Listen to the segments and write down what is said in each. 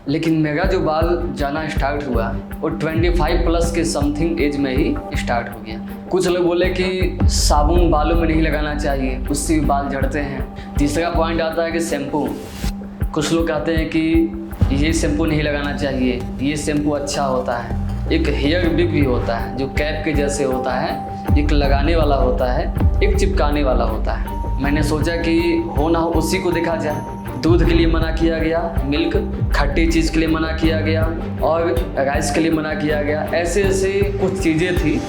लेकिन मेरा जो बाल जाना स्टार्ट हुआ वो 25 प्लस के समथिंग एज में ही स्टार्ट हो गया। कुछ लोग बोले कि साबुन बालों में नहीं लगाना चाहिए, उससे भी बाल झड़ते हैं। तीसरा पॉइंट आता है कि शैम्पू। कुछ लोग कहते हैं कि ये शैम्पू नहीं लगाना चाहिए, ये शैम्पू अच्छा होता है। एक हेयर विग भी होता है जो कैप के जैसे होता है, एक लगाने वाला होता है, एक चिपकाने वाला होता है। मैंने सोचा कि हो ना हो उसी को देखा जाए। दूध के लिए मना किया गया, मिल्क, खट्टी चीज़ के लिए मना किया गया और राइस के लिए मना किया गया। ऐसे ऐसे कुछ चीज़ें थी।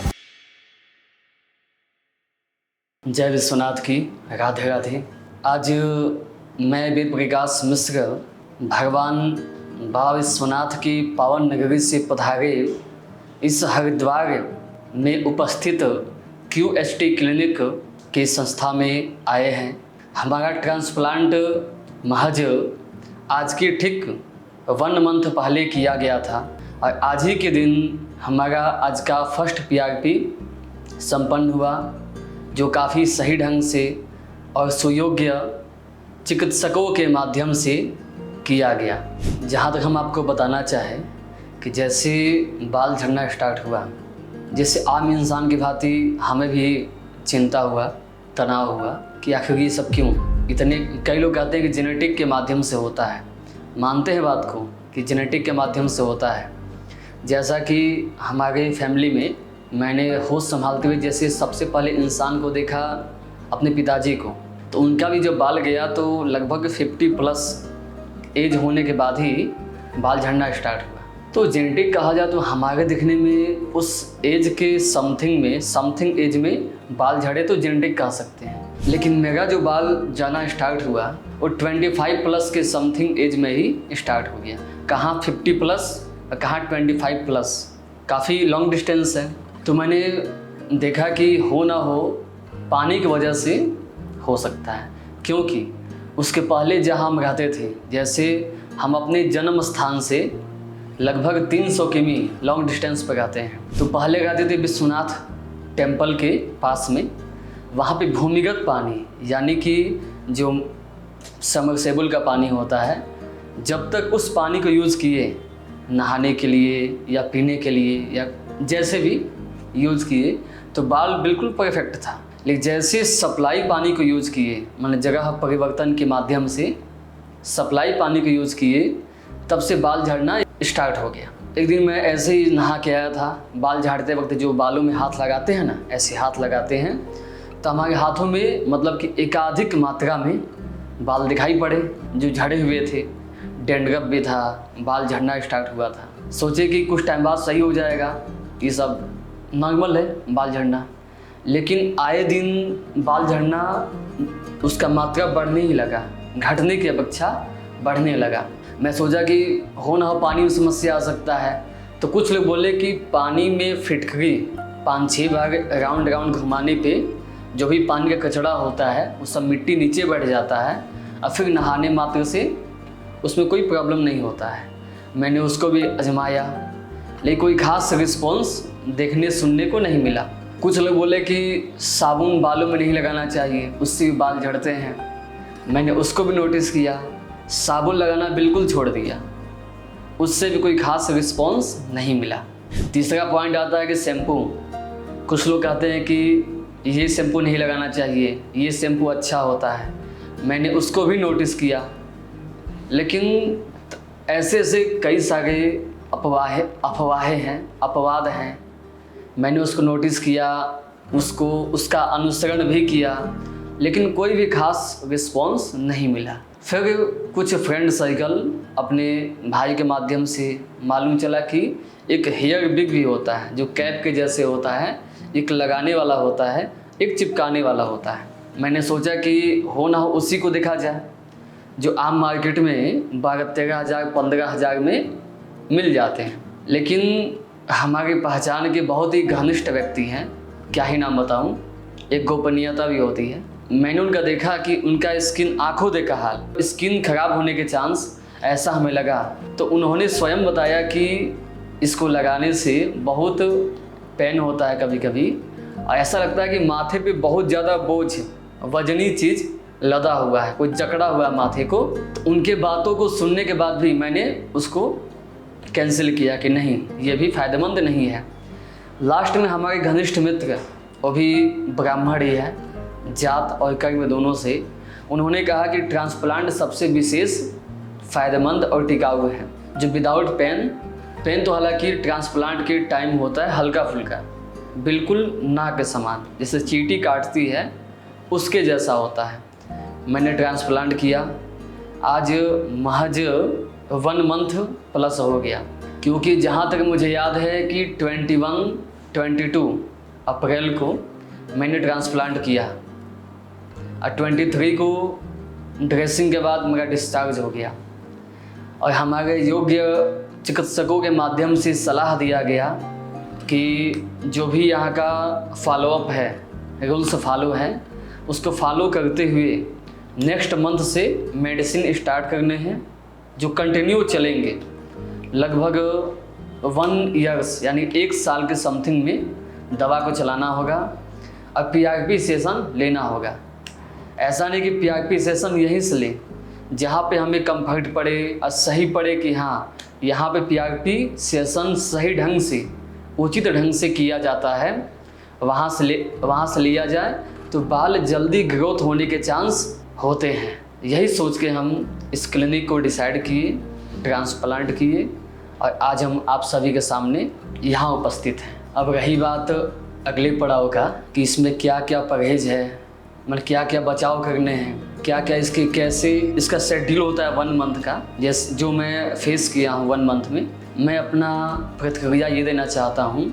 जय विश्वनाथ की, राधे राधे। आज मैं वेद प्रकाश मिश्र भगवान बाबा विश्वनाथ की पावन नगरी से पधारे इस हरिद्वार में उपस्थित QST क्लिनिक के संस्था में आए हैं। हमारा ट्रांसप्लांट महज आज के ठीक 1 मंथ पहले किया गया था और आज ही के दिन हमारा आज का फर्स्ट PRP संपन्न हुआ, जो काफ़ी सही ढंग से और सुयोग्य चिकित्सकों के माध्यम से किया गया। जहाँ तक हम आपको बताना चाहें कि जैसे बाल झड़ना स्टार्ट हुआ, जैसे आम इंसान की भांति हमें भी चिंता हुआ, तनाव हुआ कि आखिर ये सब क्यों। इतने कई लोग कहते हैं कि जेनेटिक के माध्यम से होता है, मानते हैं बात को कि जेनेटिक के माध्यम से होता है। जैसा कि हमारे फैमिली में मैंने होश संभालते हुए जैसे सबसे पहले इंसान को देखा अपने पिताजी को, तो उनका भी जब बाल गया तो लगभग 50 प्लस एज होने के बाद ही बाल झड़ना स्टार्ट हुआ। तो जेनेटिक कहा जाए तो हमारे दिखने में उस एज के समथिंग एज में बाल झड़े तो जेनेटिक कह सकते हैं। लेकिन मेरा जो बाल जाना स्टार्ट हुआ वो 25 प्लस के समथिंग एज में ही स्टार्ट हो गया। कहाँ 50 प्लस और कहाँ 25 प्लस, काफ़ी लॉन्ग डिस्टेंस है। तो मैंने देखा कि हो ना हो पानी की वजह से हो सकता है, क्योंकि उसके पहले जहाँ हम रहते थे, जैसे हम अपने जन्म स्थान से लगभग 300 किमी लॉन्ग डिस्टेंस पर रहते हैं। तो पहले रहते थे विश्वनाथ टेम्पल के पास में। वहाँ पे भूमिगत पानी यानी कि जो सबमर्सिबल का पानी होता है, जब तक उस पानी को यूज़ किए नहाने के लिए या पीने के लिए या जैसे भी यूज़ किए तो बाल बिल्कुल परफेक्ट था। लेकिन जैसे सप्लाई पानी को यूज़ किए, मतलब जगह परिवर्तन के माध्यम से सप्लाई पानी को यूज़ किए, तब से बाल झड़ना स्टार्ट हो गया। एक दिन मैं ऐसे ही नहा के आया था, बाल झाड़ते वक्त जो बालों में हाथ लगाते हैं ना, ऐसे हाथ लगाते हैं, तो हमारे हाथों में मतलब कि एकाधिक मात्रा में बाल दिखाई पड़े जो झड़े हुए थे। डैंड्रफ भी था, बाल झड़ना स्टार्ट हुआ था। सोचे कि कुछ टाइम बाद सही हो जाएगा, ये सब नॉर्मल है बाल झड़ना। लेकिन आए दिन बाल झड़ना उसका मात्रा बढ़ने ही लगा, घटने की अपेक्षा बढ़ने लगा। मैं सोचा कि हो ना हो पानी में समस्या आ सकता है। तो कुछ लोग बोले कि पानी में फिटकरी 5-6 बार राउंड घुमाने पे जो भी पानी का कचरा होता है वो सब मिट्टी नीचे बैठ जाता है और फिर नहाने मात्र से उसमें कोई प्रॉब्लम नहीं होता है। मैंने उसको भी आजमाया, लेकिन कोई खास रिस्पॉन्स देखने सुनने को नहीं मिला। कुछ लोग बोले कि साबुन बालों में नहीं लगाना चाहिए, उससे भी बाल झड़ते हैं। मैंने उसको भी नोटिस किया, साबुन लगाना बिल्कुल छोड़ दिया, उससे भी कोई खास रिस्पॉन्स नहीं मिला। तीसरा पॉइंट आता है कि शैम्पू। कुछ लोग कहते हैं कि ये शैम्पू नहीं लगाना चाहिए, ये शैम्पू अच्छा होता है। मैंने उसको भी नोटिस किया, लेकिन ऐसे ऐसे कई सारे अपवाद हैं। मैंने उसको नोटिस किया, उसका अनुसरण भी किया, लेकिन कोई भी खास रिस्पॉन्स नहीं मिला। फिर कुछ फ्रेंड सर्कल अपने भाई के माध्यम से मालूम चला कि एक हेयर विग भी होता है जो कैप के जैसे होता है, एक लगाने वाला होता है, एक चिपकाने वाला होता है। मैंने सोचा कि हो ना हो उसी को देखा जाए, जो आम मार्केट में 12-13 हज़ार 15 हज़ार में मिल जाते हैं। लेकिन हमारी पहचान के बहुत ही घनिष्ठ व्यक्ति हैं, क्या ही नाम बताऊं, एक गोपनीयता भी होती है। मैंने उनका देखा कि उनका स्किन आंखों देखा हाल, स्किन खराब होने के चांस ऐसा हमें लगा। तो उन्होंने स्वयं बताया कि इसको लगाने से बहुत पेन होता है कभी कभी, और ऐसा लगता है कि माथे पे बहुत ज़्यादा बोझ, वजनी चीज़ लदा हुआ है, कोई जकड़ा हुआ है माथे को, तो उनके बातों को सुनने के बाद भी मैंने उसको कैंसिल किया कि नहीं, ये भी फ़ायदेमंद नहीं है। लास्ट में हमारे घनिष्ठ मित्र, वो भी ब्राह्मण ही है, जात और कर्म दोनों से, उन्होंने कहा कि ट्रांसप्लांट सबसे विशेष फ़ायदेमंद और टिकाऊ है, जो विदाउट पेन तो हालांकि ट्रांसप्लांट के टाइम होता है हल्का फुल्का, बिल्कुल ना के समान, जैसे चींटी काटती है उसके जैसा होता है। मैंने ट्रांसप्लांट किया, आज महज 1 मंथ प्लस हो गया, क्योंकि जहाँ तक मुझे याद है कि 22 अप्रैल को मैंने ट्रांसप्लांट किया और 23 को ड्रेसिंग के बाद मेरा डिस्चार्ज हो गया। और हमारे योग्य चिकित्सकों के माध्यम से सलाह दिया गया कि जो भी यहाँ का फॉलोअप है, रूल्स फॉलो है, उसको फॉलो करते हुए नेक्स्ट मंथ से मेडिसिन स्टार्ट करने हैं, जो कंटिन्यू चलेंगे लगभग 1 ईयर्स यानी 1 साल के समथिंग में दवा को चलाना होगा और PRP सेशन लेना होगा। ऐसा नहीं कि PRP सेशन यहीं से लें, जहाँ पे हमें कंफर्ट पड़े और सही पड़े कि हाँ यहाँ पे PRP सेशन सही ढंग से, उचित ढंग से किया जाता है, वहाँ से लिया जाए तो बाल जल्दी ग्रोथ होने के चांस होते हैं। यही सोच के हम इस क्लिनिक को डिसाइड किए, ट्रांसप्लांट किए और आज हम आप सभी के सामने यहाँ उपस्थित हैं। अब रही बात अगले पड़ाव का कि इसमें क्या क्या परहेज है, मतलब क्या क्या बचाव करने हैं, क्या क्या इसके कैसे इसका शेड्यूल होता है 1 मंथ का, जैसे जो मैं फेस किया हूँ 1 मंथ में। मैं अपना प्रतिक्रिया ये देना चाहता हूँ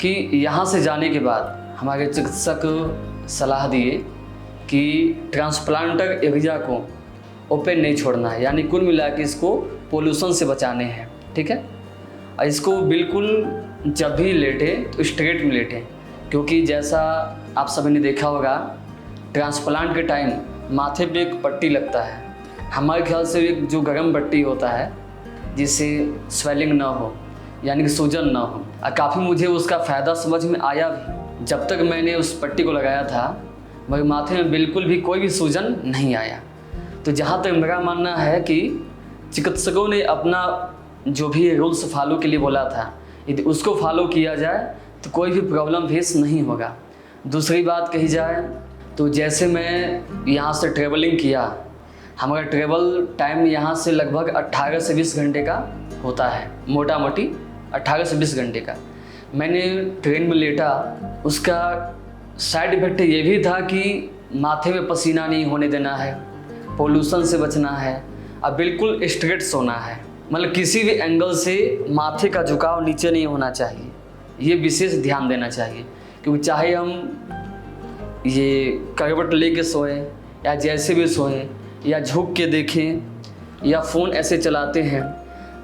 कि यहाँ से जाने के बाद हमारे चिकित्सक सलाह दिए कि ट्रांसप्लांटर एरिया को ओपन नहीं छोड़ना है, यानी कुल मिला के इसको पोल्यूशन से बचाने हैं, ठीक है। और इसको बिल्कुल जब भी लेटे तो स्ट्रेट में लेटे, क्योंकि जैसा आप सभी ने देखा होगा ट्रांसप्लांट के टाइम माथे पे एक पट्टी लगता है, हमारे ख्याल से एक जो गर्म पट्टी होता है जिससे स्वेलिंग ना हो, यानी कि सूजन ना हो। और काफ़ी मुझे उसका फ़ायदा समझ में आया भी। जब तक मैंने उस पट्टी को लगाया था मेरे माथे में बिल्कुल भी कोई भी सूजन नहीं आया। तो जहाँ तक मेरा मानना है कि चिकित्सकों ने अपना जो भी रूल्स फॉलो के लिए बोला था, यदि उसको फॉलो किया जाए तो कोई भी प्रॉब्लम फेस नहीं होगा। दूसरी बात कही जाए तो जैसे मैं यहाँ से ट्रेवलिंग किया, हमारा ट्रेवल टाइम यहाँ से लगभग 18 से 20 घंटे का होता है, मोटा मोटी 18 से 20 घंटे का। मैंने ट्रेन में लेटा, उसका साइड इफेक्ट ये भी था कि माथे में पसीना नहीं होने देना है, पोल्यूशन से बचना है और बिल्कुल स्ट्रेट सोना है, मतलब किसी भी एंगल से माथे का झुकाव नीचे नहीं होना चाहिए, ये विशेष ध्यान देना चाहिए। क्योंकि चाहे हम ये करवट लेके सोएं या जैसे भी सोएं या झुक के देखें या फ़ोन ऐसे चलाते हैं,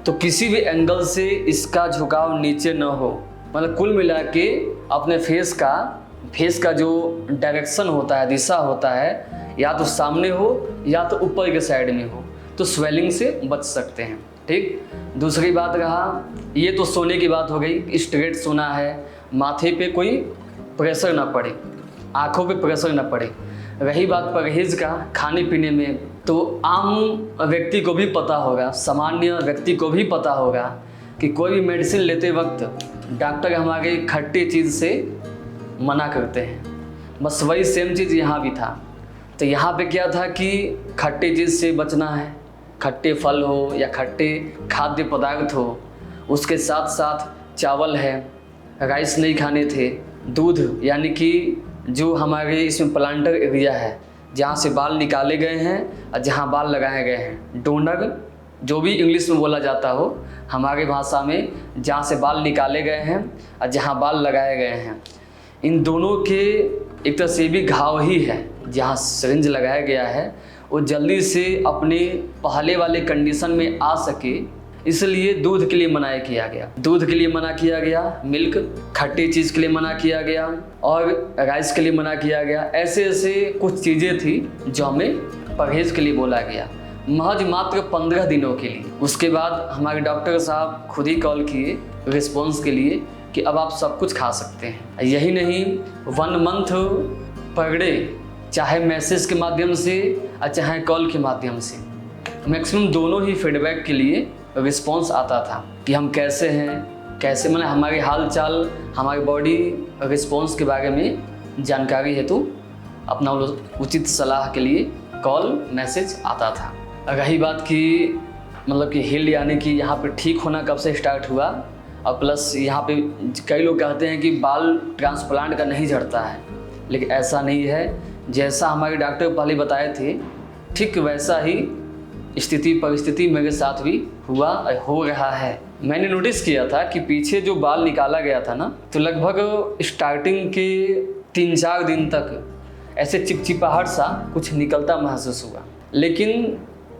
तो किसी भी एंगल से इसका झुकाव नीचे न हो, मतलब कुल मिला के अपने फेस का जो डायरेक्शन होता है, दिशा होता है, या तो सामने हो या तो ऊपर के साइड में हो, तो स्वेलिंग से बच सकते हैं, ठीक। दूसरी बात रहा, ये तो सोने की बात हो गई, स्ट्रेट सोना है, माथे पे कोई प्रेशर ना पड़े, आँखों पे प्रेशर ना पड़े। रही बात परहेज का खाने पीने में, तो आम व्यक्ति को भी पता होगा, सामान्य व्यक्ति को भी पता होगा कि कोई भी मेडिसिन लेते वक्त डॉक्टर हमारे खट्टी चीज़ से मना करते हैं। बस वही सेम चीज़ यहाँ भी था। तो यहाँ पे क्या था कि खट्टी चीज़ से बचना है, खट्टे फल हो या खट्टे खाद्य पदार्थ हो, उसके साथ साथ चावल है, राइस नहीं खाने थे, दूध, यानी कि जो हमारे इसमें प्लांटर एरिया है जहाँ से बाल निकाले गए हैं और जहाँ बाल लगाए गए हैं, डोनर जो भी इंग्लिश में बोला जाता हो, हमारी भाषा में जहाँ से बाल निकाले गए हैं और जहाँ बाल लगाए गए हैं, इन दोनों के एक तरह से भी घाव ही है। जहाँ सिरिंज लगाया गया है वो जल्दी से अपने पहले वाले कंडीशन में आ सके, इसलिए दूध के लिए मना किया गया, दूध के लिए मना किया गया, मिल्क, खट्टी चीज़ के लिए मना किया गया और राइस के लिए मना किया गया। ऐसे ऐसे कुछ चीज़ें थी जो हमें परहेज के लिए बोला गया, महज मात्र 15 दिनों के लिए। उसके बाद हमारे डॉक्टर साहब खुद ही कॉल किए रिस्पॉन्स के लिए कि अब आप सब कुछ खा सकते हैं। यही नहीं, 1 मंथ पर डे चाहे मैसेज के माध्यम से और चाहे कॉल के माध्यम से। मैक्सिमम दोनों ही फीडबैक के लिए रिस्पॉन्स आता था कि हम कैसे हैं, कैसे मतलब हमारे हाल चाल, हमारी बॉडी रिस्पॉन्स के बारे में जानकारी हेतु अपना उचित सलाह के लिए कॉल मैसेज आता था। रही बात की मतलब कि हिल यानी कि यहाँ पे ठीक होना कब से स्टार्ट हुआ, और प्लस यहाँ पे कई लोग कहते हैं कि बाल ट्रांसप्लांट का नहीं झड़ता है, लेकिन ऐसा नहीं है। जैसा हमारे डॉक्टर पहले बताए थे ठीक वैसा ही स्थिति परिस्थिति मेरे साथ भी हुआ हो रहा है। मैंने नोटिस किया था कि पीछे जो बाल निकाला गया था ना, तो लगभग स्टार्टिंग के 3-4 दिन तक ऐसे चिपचिपाहट सा कुछ निकलता महसूस हुआ, लेकिन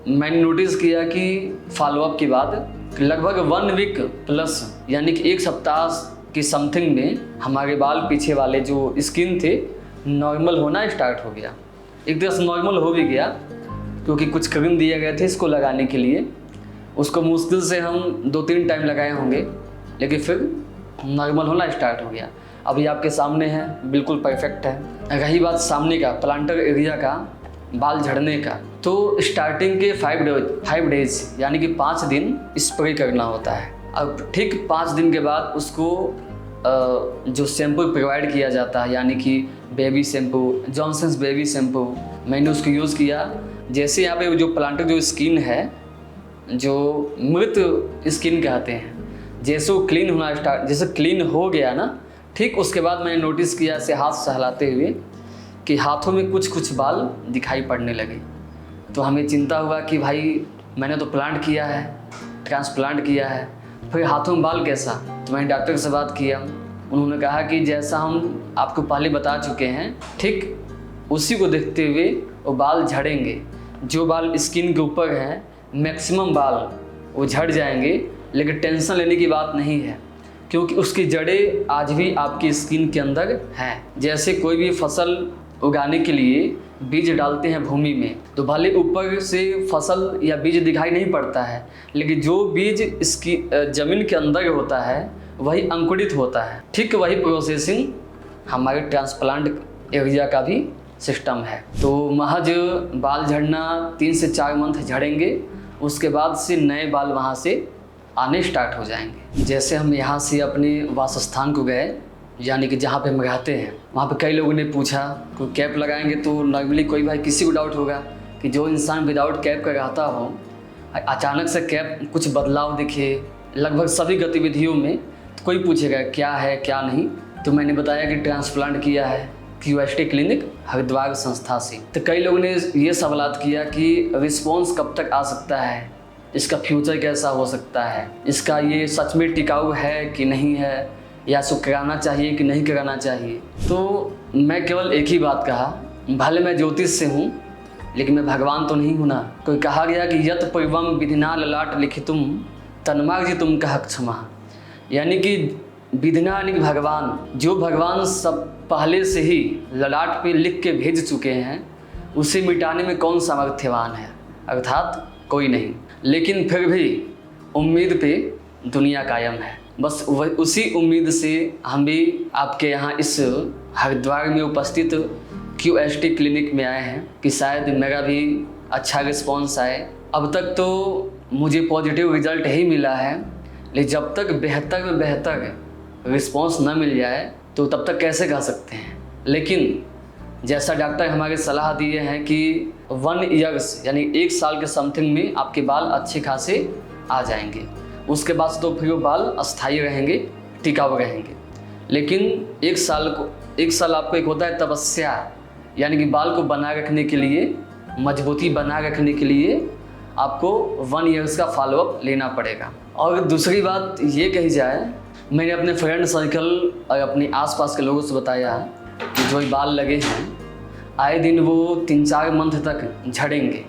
मैंने नोटिस किया कि फॉलोअप के बाद लगभग 1 वीक प्लस यानी कि 1 सप्ताह की समथिंग में हमारे बाल पीछे वाले जो स्किन थे नॉर्मल होना स्टार्ट हो गया। एक तरह से नॉर्मल हो भी गया, क्योंकि कुछ क्रीम दिए गए थे इसको लगाने के लिए। उसको मुश्किल से हम 2-3 टाइम लगाए होंगे, लेकिन फिर नॉर्मल होना स्टार्ट हो गया। अभी आपके सामने है, बिल्कुल परफेक्ट है। रही बात सामने का प्लांटर एरिया का बाल झड़ने का, तो स्टार्टिंग के 5 डेज यानी कि 5 दिन स्प्रे करना होता है। अब ठीक 5 दिन के बाद उसको जो शैम्पू प्रोवाइड किया जाता है यानी कि baby shampoo, Johnson's baby shampoo, मैंने उसको यूज़ किया। जैसे यहाँ पे जो प्लांटर जो स्किन है, जो मृत स्किन कहते हैं, जैसे वो क्लीन होना जैसे क्लीन हो गया ना, ठीक उसके बाद मैंने नोटिस किया ऐसे हाथ सहलाते हुए कि हाथों में कुछ बाल दिखाई पड़ने लगे। तो हमें चिंता हुआ कि भाई मैंने तो प्लांट किया है, ट्रांसप्लांट किया है, फिर हाथों में बाल कैसा। तो मैंने डॉक्टर से बात किया, उन्होंने कहा कि जैसा हम आपको पहले बता चुके हैं ठीक उसी को देखते हुए वो बाल झड़ेंगे। जो बाल स्किन के ऊपर हैं मैक्सिमम बाल वो झड़ जाएंगे, लेकिन टेंशन लेने की बात नहीं है, क्योंकि उसकी जड़ें आज भी आपकी स्किन के अंदर हैं। जैसे कोई भी फसल उगाने के लिए बीज डालते हैं भूमि में, तो भले ऊपर से फसल या बीज दिखाई नहीं पड़ता है, लेकिन जो बीज इसकी ज़मीन के अंदर होता है वही अंकुरित होता है। ठीक वही प्रोसेसिंग हमारे ट्रांसप्लांट एरिया का भी सिस्टम है। तो महज बाल झड़ना 3 से 4 मंथ झड़ेंगे, उसके बाद से नए बाल वहाँ से आने स्टार्ट हो जाएंगे। जैसे हम यहाँ से अपने वासस्थान को गए, यानी कि जहाँ पे हम रहते हैं, वहाँ पे कई लोगों ने पूछा कोई कैप लगाएंगे, तो नॉर्मली कोई भाई किसी को डाउट होगा कि जो इंसान विदाउट कैप का रहता हो, अचानक से कैप कुछ बदलाव दिखे लगभग सभी गतिविधियों में, तो कोई पूछेगा क्या है क्या नहीं। तो मैंने बताया कि ट्रांसप्लांट किया है QST क्लिनिक हरिद्वार संस्था से। तो कई लोगों ने ये सवाल किया कि रिस्पॉन्स कब तक आ सकता है, इसका फ्यूचर कैसा हो सकता है, इसका ये सच में टिकाऊ है कि नहीं है, या इसको कराना चाहिए कि नहीं कराना चाहिए। तो मैं केवल एक ही बात कहा, भले मैं ज्योतिष से हूँ लेकिन मैं भगवान तो नहीं हूँ ना। कोई कहा गया कि यत पूर्वम विधिना ललाट लिखितुम तन्मार्जितुम कह क्षमा, यानी कि विधिना यानी कि भगवान, जो भगवान सब पहले से ही ललाट पे लिख के भेज चुके हैं, उसे मिटाने में कौन सामर्थ्यवान है, अर्थात कोई नहीं। लेकिन फिर भी उम्मीद पे दुनिया कायम है। बस उसी उम्मीद से हम भी आपके यहाँ इस हरिद्वार में उपस्थित QST क्लिनिक में आए हैं कि शायद मेरा भी अच्छा रिस्पॉन्स आए। अब तक तो मुझे पॉजिटिव रिजल्ट ही मिला है, लेकिन जब तक बेहतर में बेहतर रिस्पॉन्स न मिल जाए तो तब तक कैसे कह सकते हैं। लेकिन जैसा डॉक्टर हमारे सलाह दिए हैं कि 1 ईयर्स यानी 1 साल के समथिंग में आपके बाल अच्छे खासे आ जाएंगे, उसके बाद तो फिर वो बाल अस्थायी रहेंगे, टिकाऊ रहेंगे। लेकिन 1 साल आपको एक होता है तपस्या, यानी कि बाल को बनाए रखने के लिए, मजबूती बनाए रखने के लिए आपको 1 ईयर्स का फॉलोअप लेना पड़ेगा। और दूसरी बात ये कही जाए, मैंने अपने फ्रेंड सर्कल और अपने आसपास के लोगों से बताया कि जो बाल लगे हैं आए दिन वो 3-4 मंथ तक झड़ेंगे।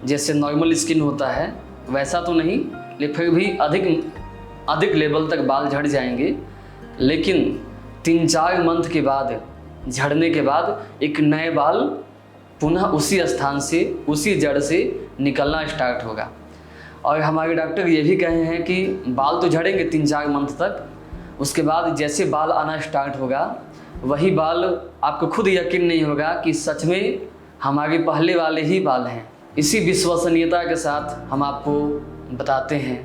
जैसे नॉर्मल स्किन होता है वैसा तो नहीं, लेकिन फिर भी अधिक लेवल तक बाल झड़ जाएंगे। लेकिन 3-4 मंथ के बाद झड़ने के बाद एक नए बाल पुनः उसी स्थान से, उसी जड़ से निकलना स्टार्ट होगा। और हमारे डॉक्टर ये भी कहे हैं कि बाल तो झड़ेंगे 3-4 मंथ तक, उसके बाद जैसे बाल आना स्टार्ट होगा वही बाल आपको खुद यकीन नहीं होगा कि सच में हमारे पहले वाले ही बाल हैं। इसी विश्वसनीयता के साथ हम आपको बताते हैं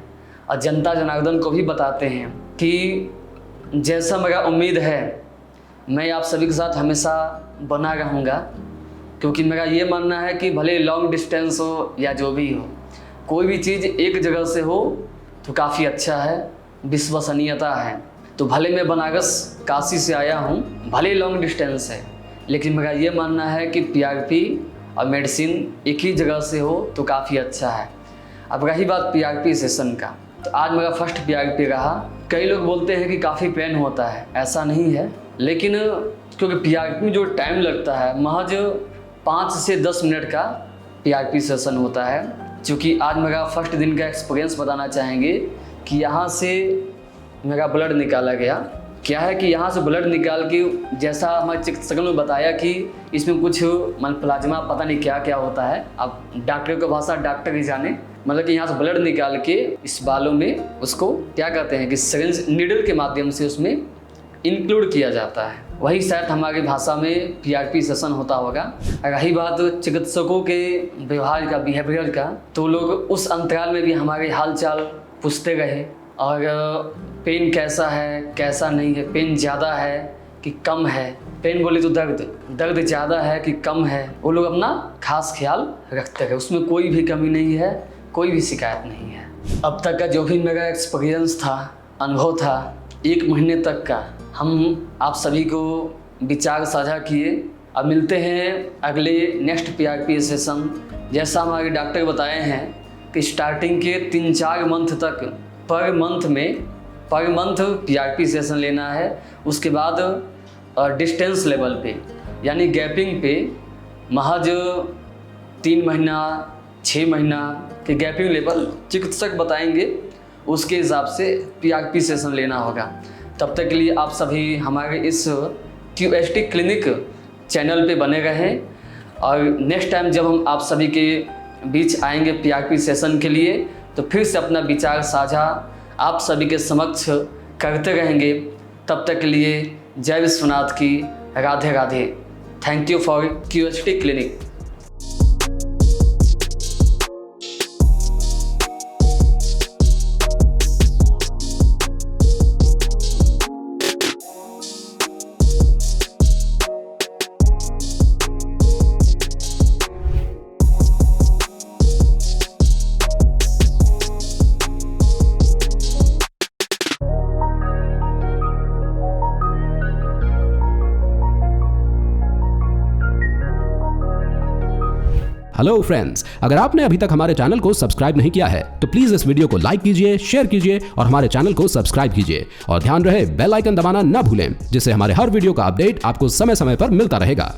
और जनता जनार्दन को भी बताते हैं कि जैसा मेरा उम्मीद है मैं आप सभी के साथ हमेशा बना रहूँगा, क्योंकि मेरा ये मानना है कि भले लॉन्ग डिस्टेंस हो या जो भी हो, कोई भी चीज़ एक जगह से हो तो काफ़ी अच्छा है, विश्वसनीयता है। तो भले मैं बनारस काशी से आया हूँ, भले लॉन्ग डिस्टेंस है, लेकिन मेरा ये मानना है कि पीआरपी और मेडिसिन एक ही जगह से हो तो काफ़ी अच्छा है। अब रही बात पीआरपी सेशन का, तो आज मेरा फर्स्ट पीआरपी रहा। कई लोग बोलते हैं कि काफ़ी पेन होता है, ऐसा नहीं है, लेकिन क्योंकि पीआरपी में जो टाइम लगता है महज 5 से 10 मिनट का पीआरपी सेशन होता है। क्योंकि आज मेरा फर्स्ट दिन का एक्सपीरियंस बताना चाहेंगे कि यहाँ से मेरा ब्लड निकाला गया। क्या है कि यहाँ से ब्लड निकाल के जैसा हमारे चिकित्सकों ने बताया कि इसमें कुछ प्लाज्मा पता नहीं क्या क्या होता है, अब डॉक्टर की भाषा डॉक्टर ही जाने, मतलब कि यहाँ से ब्लड निकाल के इस बालों में उसको क्या कहते हैं कि सिरिंज नीडल के माध्यम से उसमें इंक्लूड किया जाता है। वही शायद हमारी भाषा में पीआरपी सेशन होता होगा। रही बात चिकित्सकों के व्यवहार का, बिहेवियर का, तो लोग उस अंतराल में भी हमारे हाल चाल पूछते रहे और पेन कैसा है कैसा नहीं है, पेन ज़्यादा है कि कम है, पेन बोले तो दर्द ज़्यादा है कि कम है, वो लोग अपना खास ख्याल रखते हैं। उसमें कोई भी कमी नहीं है, कोई भी शिकायत नहीं है। अब तक का जो भी मेरा एक्सपीरियंस था, अनुभव था, 1 महीने तक का, हम आप सभी को विचार साझा किए। अब मिलते हैं अगले नेक्स्ट पीआरपी सेशन। जैसा हमारे डॉक्टर बताए हैं कि स्टार्टिंग के 3-4 मंथ तक पर मंथ पीआरपी सेशन लेना है। उसके बाद डिस्टेंस लेवल पे यानी गैपिंग पे महज 3 महीना 6 महीना के गैपिंग लेवल चिकित्सक बताएंगे, उसके हिसाब से पीआरपी सेशन लेना होगा। तब तक के लिए आप सभी हमारे इस क्यूएसटी क्लिनिक चैनल पे बने रहें और नेक्स्ट टाइम जब हम आप सभी के बीच आएंगे पीआरपी सेशन के लिए तो फिर से अपना विचार साझा आप सभी के समक्ष करते रहेंगे। तब तक के लिए जय विश्वनाथ की, Radhe Radhe. Thank you for क्यूएसटी clinic. Hello friends, अगर आपने अभी तक हमारे चैनल को सब्सक्राइब नहीं किया है तो प्लीज इस वीडियो को लाइक कीजिए, शेयर कीजिए और हमारे चैनल को सब्सक्राइब कीजिए और ध्यान रहे बेल आइकन दबाना ना भूलें, जिससे हमारे हर वीडियो का अपडेट आपको समय समय पर मिलता रहेगा।